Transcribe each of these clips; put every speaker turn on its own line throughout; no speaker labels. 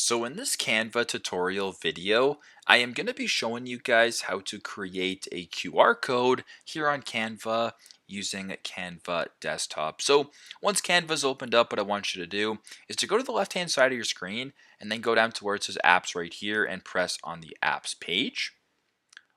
So in this Canva tutorial video, I am going to be showing you guys how to create a QR code here on Canva using Canva desktop. So once Canva's opened up, what I want you to do is to go to the left-hand side of your screen and then go down to where it says apps right here and press on the apps page.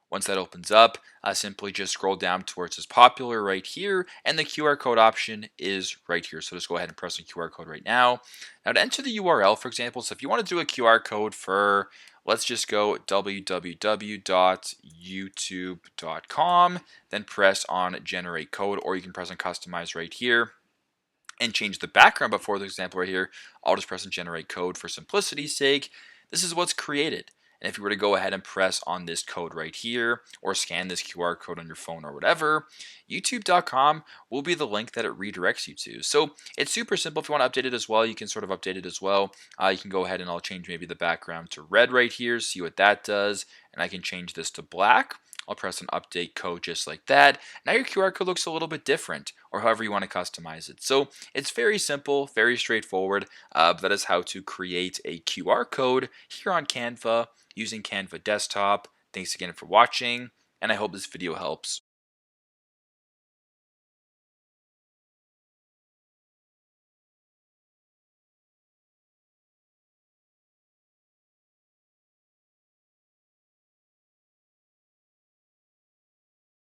Once that opens up, simply just scroll down to where it says popular right here, and the QR code option is right here. So just go ahead and press the QR code right now. Now to enter the URL, for example, so if you want to do a QR code for, let's just go www.youtube.com, then press on generate code, or you can press on customize right here and change the background. But for the example right here, I'll just press on generate code for simplicity's sake. This is what's created. And if you were to go ahead and press on this code right here or scan this QR code on your phone or whatever, youtube.com will be the link that it redirects you to. So it's super simple. If you want to update it as well, you can sort of update it as well. You can go ahead and I'll change maybe the background to red right here, see what that does. And I can change this to black. I'll press an update code just like that. Now your QR code looks a little bit different, or however you want to customize it. So it's very simple, very straightforward. That is how to create a QR code here on Canva using Canva desktop. Thanks again for watching, and I hope this video helps.